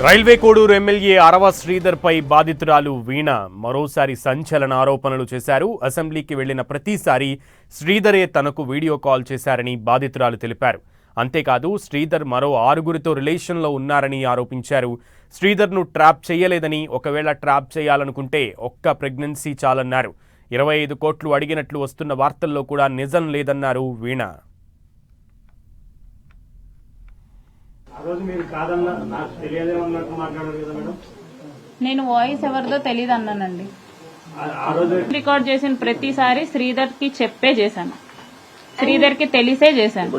Railway Koduru MLA అరవ శ్రీధర్ పై బాధితురాలు వీణ మరోసారి సంచలన ఆరోపణలు చేశారు. అసెంబ్లీకి వెళ్లిన ప్రతిసారి శ్రీధరే తనకు వీడియో కాల్ చేశారని బాధితురాలు తెలిపారు. అంతేకాదు శ్రీధర్ మరో 6గురితో రిలేషన్లో ఉన్నారని ఆరోపించారు. శ్రీధర్ను ట్రాప్ చేయలేదని, ఒకవేళ ట్రాప్ చేయాలనుకుంటే ఒక్క ప్రెగ్నెన్సీ చాలన్నారు. 25 కోట్లు అడిగినట్లు వస్తున్న వార్తల్లో కూడా నిజం లేదన్నారు వీణ. నేను వాయిస్ ఎవరిదో తెలియదు అన్నానండి. రికార్డ్ చేసిన ప్రతిసారి శ్రీధర్ కి చెప్పే చేశాను, శ్రీధర్ కి తెలిసే చేశాను.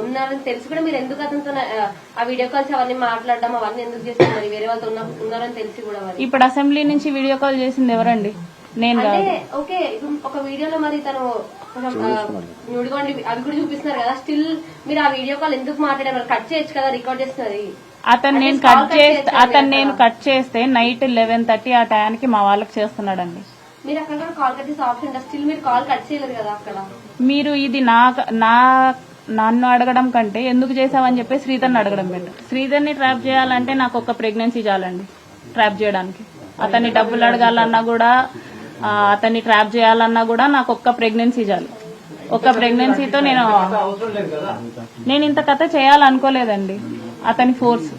ఉన్నారని తెలిసి కూడా మీరు ఎందుకు అతనితో ఆ వీడియో కాల్స్ అవన్నీ మాట్లాడడం అవన్నీ ఎందుకు చేస్తున్నారు? వేరే వాళ్ళతో ఉన్నారని తెలిసి కూడా ఇప్పుడు అసెంబ్లీ నుంచి వీడియో కాల్ చేసింది ఎవరండి? నేను ఓకే, ఒక వీడియోలో మరి తను నుడిగొండి అవి కూడా చూపిస్తున్నారు కదా, స్టిల్ మీరు ఆ వీడియో కాల్ ఎందుకు మాట్లాడారు? కట్ చేయొచ్చు కదా, రికార్డ్ చేస్తున్నది. అతను నేను కట్ చేస్తే నైట్ 11:30 ఆ టైంకి మా వాళ్ళకి చేస్తున్నాడండి. మీరు అక్కడ కాల్ కట్ చేసే ఆప్షన్ ఉందా? స్టిల్ మీరు కాల్ కట్ చేయలేదు కదా అక్కడ. మీరు ఇది నన్ను అడగడం కంటే ఎందుకు చేసావని చెప్పి శ్రీధర్ని అడగడం బెటర్. శ్రీధర్ని ట్రాప్ చేయాలంటే నాకు ఒక ప్రెగ్నెన్సీ చాలండి ట్రాప్ చేయడానికి. అతన్ని డబ్బులు అడగాలన్నా కూడా, అతన్ని ట్రాప్ చేయాలన్నా కూడా నాకు ఒక్క ప్రెగ్నెన్సీ చాలు. ఒక్క ప్రెగ్నెన్సీతో నేను ఇంత కథ చేయాలనుకోలేదండి. అతని ఫోర్స్